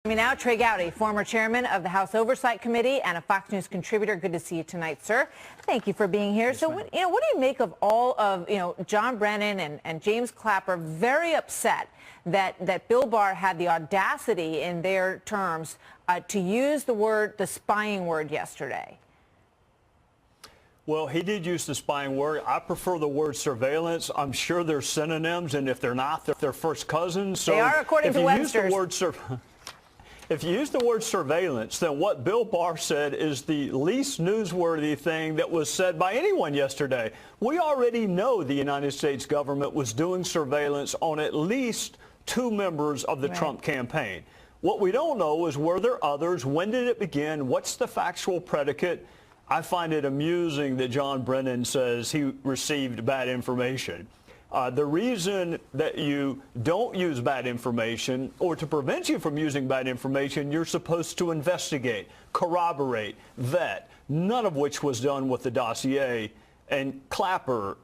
Now, Trey Gowdy, former chairman of the House Oversight Committee and a Fox News contributor. Good to see you tonight, sir. Thank you for being here. Yes, so, what do you make of all of, John Brennan and James Clapper very upset that Bill Barr had the audacity, in their terms, to use the spying word yesterday? Well, he did use the spying word. I prefer the word surveillance. I'm sure they're synonyms, and if they're not, they're first cousins. So they are, according to Webster's. If you use the word surveillance, then what Bill Barr said is the least newsworthy thing that was said by anyone yesterday. We already know the United States government was doing surveillance on at least 2 members of the Trump campaign. What we don't know is, were there others? When did it begin? What's the factual predicate? I find it amusing that John Brennan says he received bad information. The reason that you don't use bad information, or to prevent you from using bad information, you're supposed to investigate, corroborate, vet, none of which was done with the dossier. And Clapper,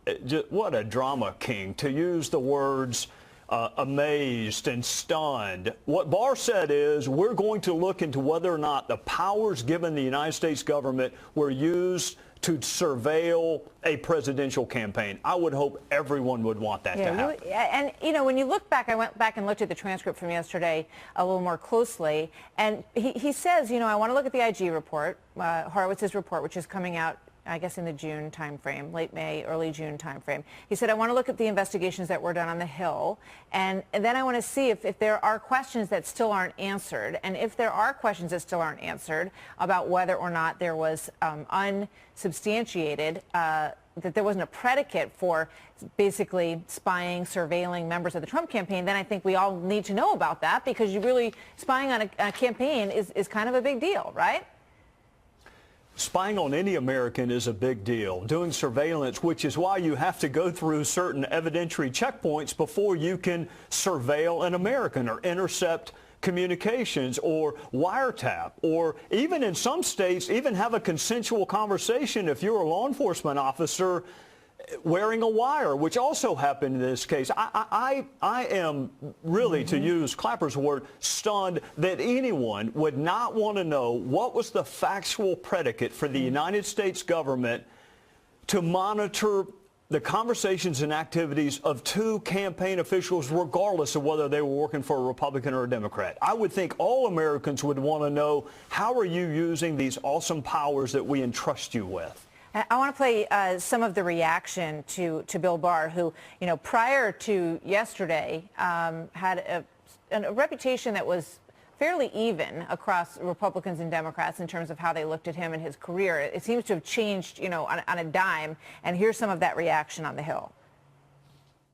what a drama king, to use the words amazed and stunned. What Barr said is, we're going to look into whether or not the powers given the United States government were used to surveil a presidential campaign. I would hope everyone would want that to happen. And, when you look back, I went back and looked at the transcript from yesterday a little more closely, and he says, I want to look at the IG report, Horowitz's report, which is coming out, I guess, in the June timeframe, late May, early June timeframe. He said, I want to look at the investigations that were done on the Hill, and then I want to see if there are questions that still aren't answered. And if there are questions that still aren't answered about whether or not there was unsubstantiated, that there wasn't a predicate for basically spying, surveilling members of the Trump campaign, then I think we all need to know about that, because you really, spying on a campaign is kind of a big deal, right? Spying on any American is a big deal. Doing surveillance, which is why you have to go through certain evidentiary checkpoints before you can surveil an American or intercept communications or wiretap, or even in some states, even have a consensual conversation if you're a law enforcement officer wearing a wire, which also happened in this case. I am really, to use Clapper's word, stunned that anyone would not want to know what was the factual predicate for the United States government to monitor the conversations and activities of 2 campaign officials, regardless of whether they were working for a Republican or a Democrat. I would think all Americans would want to know, how are you using these awesome powers that we entrust you with? I want to play some of the reaction to Bill Barr, who, prior to yesterday, had a reputation that was fairly even across Republicans and Democrats in terms of how they looked at him and his career. It seems to have changed, on a dime. And here's some of that reaction on the Hill.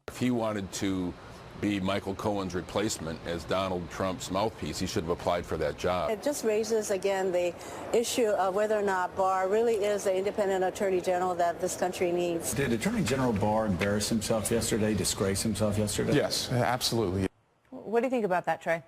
If he wanted to be Michael Cohen's replacement as Donald Trump's mouthpiece, he should have applied for that job. It just raises again the issue of whether or not Barr really is the independent attorney general that this country needs. Did Attorney General Barr embarrass himself yesterday, disgrace himself yesterday? Yes, absolutely. What do you think about that, Trey?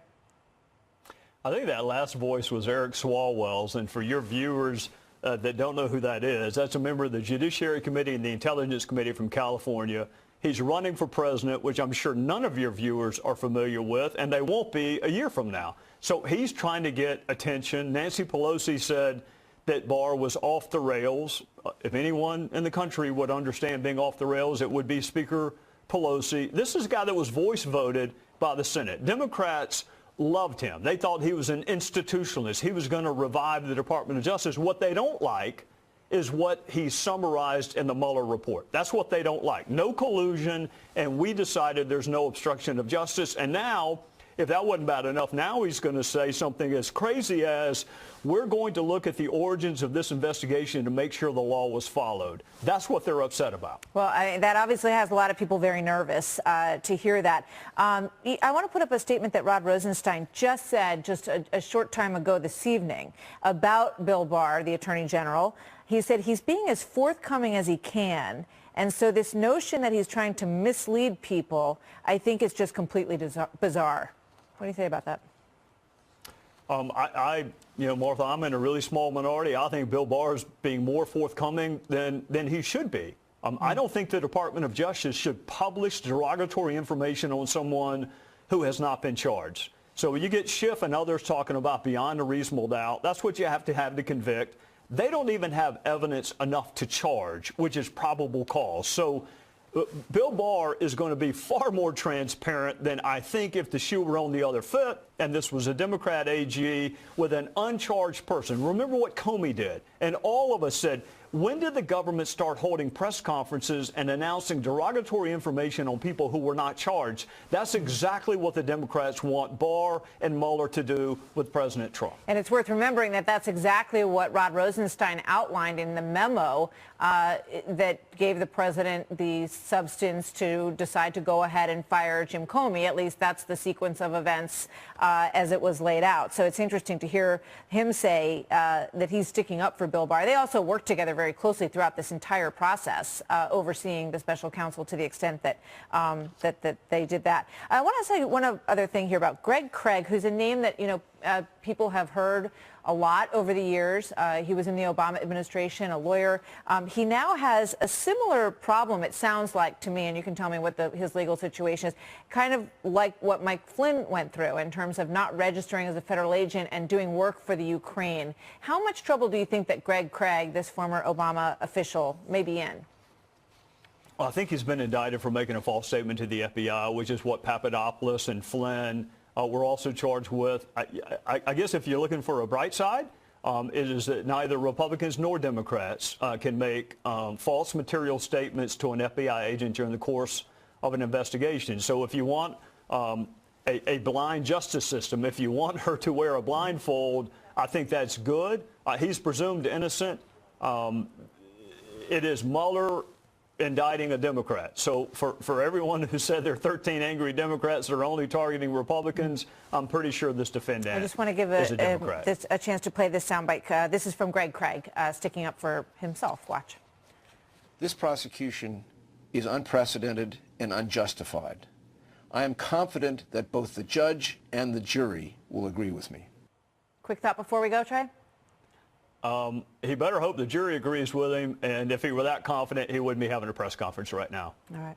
I think that last voice was Eric Swalwell's, and for your viewers that don't know who that is, that's a member of the Judiciary Committee and the Intelligence Committee from California. He's running for president, which I'm sure none of your viewers are familiar with, and they won't be a year from now. So he's trying to get attention. Nancy Pelosi said that Barr was off the rails. If anyone in the country would understand being off the rails, it would be Speaker Pelosi. This is a guy that was voice voted by the Senate. Democrats loved him. They thought he was an institutionalist. He was going to revive the Department of Justice. What they don't like is what he summarized in the Mueller report. That's what they don't like. No collusion, and we decided there's no obstruction of justice. And now, if that wasn't bad enough, now he's going to say something as crazy as, we're going to look at the origins of this investigation to make sure the law was followed. That's what they're upset about. Well, that obviously has a lot of people very nervous to hear that. I want to put up a statement that Rod Rosenstein just said just a short time ago this evening about Bill Barr, the Attorney General. He said he's being as forthcoming as he can, and so this notion that he's trying to mislead people, I think, is just completely bizarre. What do you say about that? Martha, I'm in a really small minority. I think Bill Barr is being more forthcoming than he should be. I don't think the Department of Justice should publish derogatory information on someone who has not been charged. So you get Schiff and others talking about beyond a reasonable doubt. That's what you have to convict. They don't even have evidence enough to charge, which is probable cause. So Bill Barr is going to be far more transparent than I think if the shoe were on the other foot and this was a Democrat AG with an uncharged person. Remember what Comey did. And all of us said, when did the government start holding press conferences and announcing derogatory information on people who were not charged? That's exactly what the Democrats want Barr and Mueller to do with President Trump. And it's worth remembering that that's exactly what Rod Rosenstein outlined in the memo that gave the president the substance to decide to go ahead and fire Jim Comey. At least that's the sequence of events as it was laid out. So it's interesting to hear him say that he's sticking up for Bill Barr. They also worked together very closely throughout this entire process, overseeing the special counsel to the extent that that they did that. I want to say one other thing here about Greg Craig, who's a name that people have heard a lot over the years. He was in the Obama administration, a lawyer. He now has a similar problem, it sounds like to me, and you can tell me what his legal situation is, kind of like what Mike Flynn went through in terms of not registering as a federal agent and doing work for the Ukraine. How much trouble do you think that Greg Craig, this former Obama official, may be in? Well, I think he's been indicted for making a false statement to the FBI, which is what Papadopoulos and Flynn were also charged with. I guess if you're looking for a bright side, it is that neither Republicans nor Democrats can make false material statements to an FBI agent during the course of an investigation. So if you want a blind justice system, if you want her to wear a blindfold, I think that's good. He's presumed innocent. It is Mueller indicting a Democrat. So for everyone who said there are 13 angry Democrats that are only targeting Republicans, I'm pretty sure this defendant I just want to give a chance to play this soundbite. This is from Greg Craig sticking up for himself. Watch. This prosecution is unprecedented and unjustified. I am confident that both the judge and the jury will agree with me. Quick thought before we go, Trey? He better hope the jury agrees with him, and if he were that confident, he wouldn't be having a press conference right now. All right.